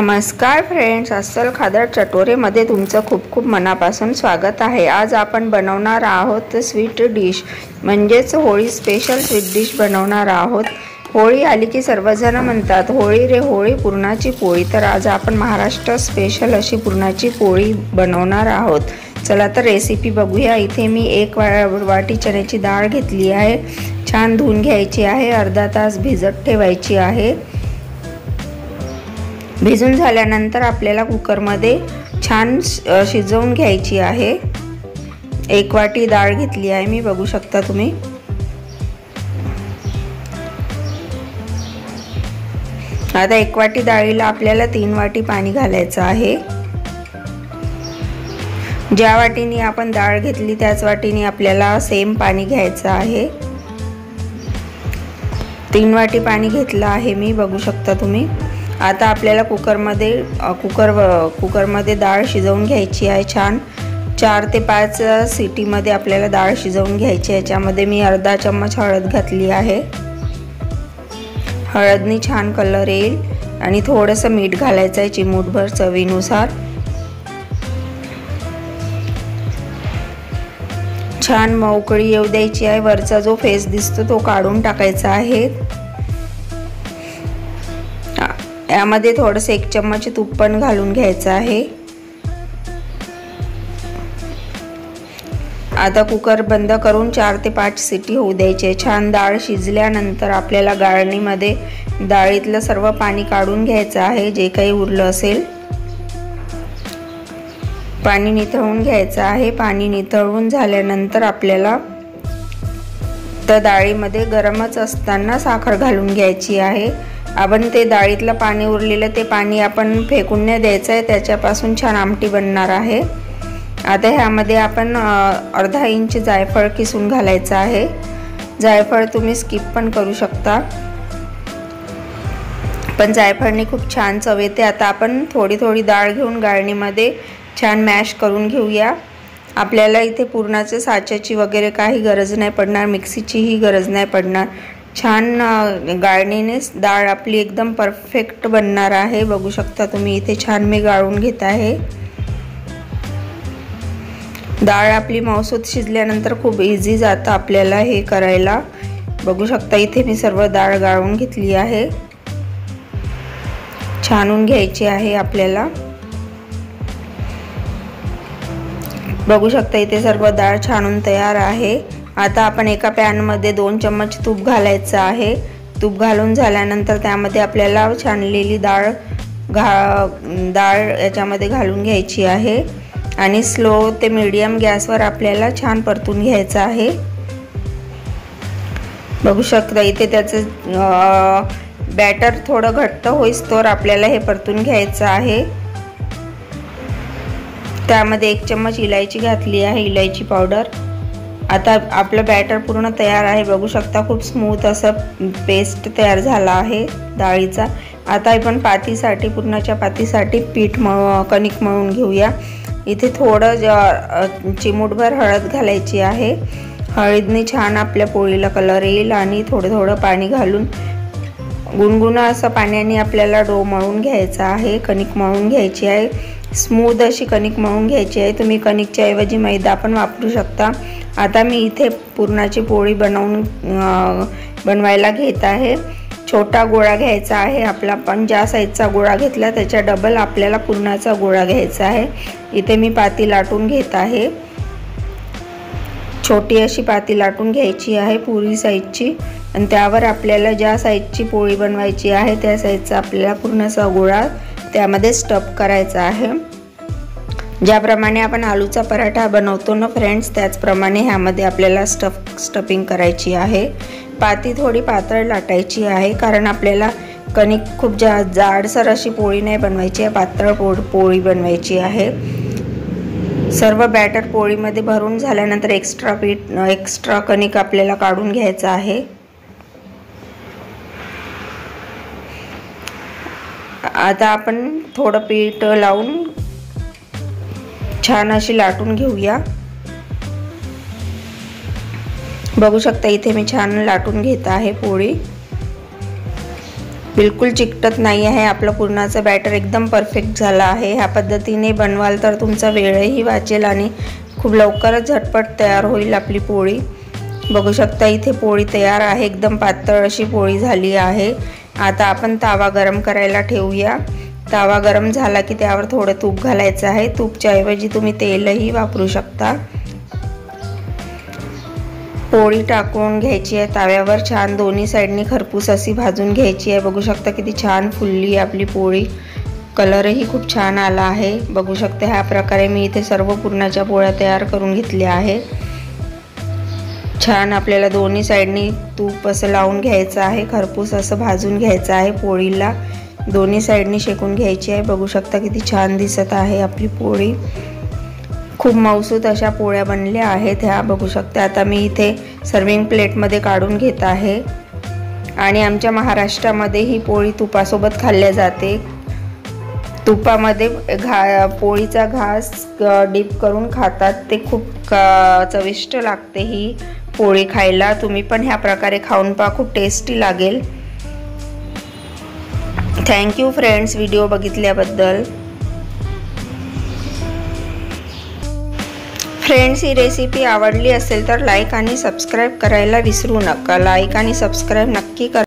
नमस्कार फ्रेंड्स, अस्सल खदad चटोरेमध्ये तुमचं खूप खूप मनापासून स्वागत आहे। आज आपण बनवणार आहोत स्वीट डिश, म्हणजेच होळी स्पेशल स्वीट डिश बनवणार आहोत। होळी आली की सर्वजण म्हणतात होळी रे होळी पुरणाची पोळी, तर आज आपण महाराष्ट्र स्पेशल अशी पुरणाची पोळी बनवणार आहोत। चला तर रेसिपी बघूया। इथे मी 1 वाटी चण्याची डाळ घेतली आहे, छान धुवून घ्यायची आहे, अर्धा तास भिजत ठेवायची आहे। भिजून झाल्यानंतर आपल्याला कुकरमध्ये छान शिजवून घ्यायची आहे। 1 वाटी डाळ घेतली आहे मी, बघू शकता तुम्ही। आता 1 वाटी डाळीला आपल्याला 3 वाटी पाणी घालायचं आहे। ज्या वाटीने आपण डाळ घेतली त्याच वाटीने आपल्याला सेम पाणी घ्यायचं आहे। 3 वाटी पाणी घेतलं आहे मी, बघू शकता तुम्ही। आता आपल्याला कुकरमध्ये डाळ शिजवून घ्यायची आहे। छान 4 ते 5 सिटीमध्ये आपल्याला डाळ शिजवून घ्यायची आहे। याच्यामध्ये मी अर्धा चम्मच हळद घातली आहे। हळदनी छान कलर येईल आणि थोडंसं मीठ घालायचं आहे, चिमूटभर चवीनुसार। छान मऊकळी येऊ द्यायची आहे। वरचा जो फेस दिसतो तो काढून टाकायचा आहे। यामध्ये थोडंसं 1 चम्मच तूप पण घालून घ्यायचं आहे। आता कुकर बंद करून 4 ते 5 सिटी होऊ द्यायचे। छान डाळ शिजल्यानंतर आपल्याला गाळणीमध्ये डाळीतलं सर्व पाणी काढून घ्यायचं आहे, जे काही उरलं असेल। पाणी निथळून घ्यायचं आहे। पाणी निथळून झाल्यानंतर आपल्याला त्या डाळीमध्ये गरमच असताना साखर घालून घ्यायची आहे। आपण ते डाळीतलं पाणी उरलेलं ते पाणी आपण फेकून नाही द्यायचं आहे, त्याच्यापासून छान आमटी बनणार आहे। आता ह्यामध्ये आपण अर्धा इंच जायफळ किसून घालायचं आहे। जायफळ तुम्ही स्किप पण करू शकता, पण जायफळने खूप छान चव येते। आता आपण थोडी थोडी डाळ घेऊन गाळणीमध्ये छान मॅश करून घेऊया। आपल्याला इथे पुरणाच्या साच्याची वगैरे काही गरज नाही पडणार, मिक्सीचीही गरज नाही पडणार। छान गाळणीने डाळ आपली एकदम परफेक्ट बनणार आहे, बघू शकता तुम्ही। इथे छान मी गाळून घेत आहे। डाळ आपली मऊसूत शिजल्यानंतर खूप इझी जातं आपल्याला हे करायला, बघू शकता। इथे मी सर्व डाळ गाळून घेतली आहे, छानून घ्यायची आहे आपल्याला, बघू शकता। इथे सर्व डाळ छानून तयार आहे। आता आपण एका पॅनमध्ये 2 चम्मच तूप घालायचं आहे। तूप घालून झाल्यानंतर त्यामध्ये आपल्याला छानलेली डाळ याच्यामध्ये घालून घ्यायची आहे आणि स्लो ते मीडियम गॅसवर आपल्याला छान परतून घ्यायचं आहे, बघू शकता। इथे त्याचं बॅटर थोडं घट्ट होईस्तोवर आपल्याला हे परतून घ्यायचं आहे। त्यामध्ये 1 चम्मच इलायची घातली आहे, इलायची पावडर। आता आपलं बॅटर पूर्ण तयार आहे, बघू शकता। खूप स्मूथ असं पेस्ट तयार झाला आहे डाळीचा। आता आपण पातीसाठी, पुरणाच्या पातीसाठी कणिक मळून घेऊया। इथे थोडं चिमूटभर हळद घालायची आहे। हळदीने छान आपल्या पोळीला कलर येईल आणि थोडं थोडं पाणी घालून गुणगुणा असं पाण्याने आपल्याला डो मळून घ्यायचा आहे, कणिक मळून घ्यायची आहे। स्मूथ अशी कणिक मळून घ्यायची आहे। तुम्ही कणिकच्या ऐवजी मैदा पण वापरू शकता। आता मी इथे पुरणाची पोळी बनवायला घेत आहे। छोटा गोळा घ्यायचा आहे आपला, पण ज्या साईजचा गोळा घेतला त्याच्या डबल आपल्याला पुरणाचा गोळा घ्यायचा आहे। इथे मी पाती लाटून घेत आहे, छोटी अशी पाती लाटून घ्यायची आहे पुरी साईजची, आणि त्यावर आपल्याला ज्या साईजची पोळी बनवायची आहे त्या साईजचा आपल्याला पुरणाचा गोळा त्यामध्ये स्टफ करायचा आहे। ज्याप्रमाणे आपण आलूचा पराठा बनवतो ना फ्रेंड्स, त्याचप्रमाणे ह्यामध्ये आपल्याला स्टफिंग करायची आहे। पाती थोडी पातळ लाटायची आहे, कारण आपल्याला कणिक खूप जाडसर अशी पोळी नाही बनवायची आहे, पातळ पोळी बनवायची आहे। सर्व बॅटर पोळीमध्ये भरून झाल्यानंतर एक्स्ट्रा कणिक आपल्याला काढून घ्यायचं आहे। आता आपण थोडं पीठ लावून छान अशी लाटून घेऊया, बघू शकता। इथे मी छान लाटून घेत आहे पोळी। बिलकुल चिकटत नाही आहे। आपलं पुरणाचं बॅटर एकदम परफेक्ट झालं आहे। ह्या पद्धतीने बनवाल तर तुमचा वेळही वाचेल आणि खूप लवकरच झटपट तयार होईल आपली पोळी। बघू शकता इथे पोळी तयार आहे, एकदम पातळ अशी पोळी झाली आहे। आता आपण तवा गरम करायला ठेवूया। तवा गरम झाला की त्यावर थोडं तूप घालायचं आहे। तूपच्या ऐवजी तुम्ही तेलही वापरू शकता। पोळी टाकून घ्यायची आहे तव्यावर, छान दोन्ही साइडनी खरपूस अशी भाजून घ्यायची आहे। बघू शकता किती छान फुलली आपली पोळी, कलरही खूप छान आला आहे। बघू शकता ह्या प्रकारे मी इथे सर्व पुरणाच्या पोळ्या तयार करून घेतल्या आहे। छान आपल्याला दोन्ही साइडनी तूप असं लावून घ्यायचं आहे, खरपूस असं भाजून घ्यायचं आहे। पोळीला दोन्ही साइडनी शेकून घ्यायची आहे। बघू शकता किती छान दिसत आहे आपली पोळी, खूप मऊसूत अशा पोळ्या बनल्या आहेत ह्या। बघू शकता आता मी इथे सर्विंग प्लेटमध्ये काढून घेत आहे आणि आमच्या महाराष्ट्रामध्ये ही पोळी तुपासोबत खाल्ल्या जाते। तुपामध्ये पोळीचा घास डीप करून खातात, ते खूप चविष्ट लागते ही पोळी खायला। तुम्ही पण ह्या प्रकारे खाऊन पहा, खूप टेस्टी लागेल। थँक्यू फ्रेंड्स व्हिडिओ बघितल्याबद्दल। फ्रेंड्स ही रेसिपी आवडली असेल तर लाईक आणि सबस्क्राईब करायला विसरू नका। लाईक आणि सबस्क्राईब नक्की करा।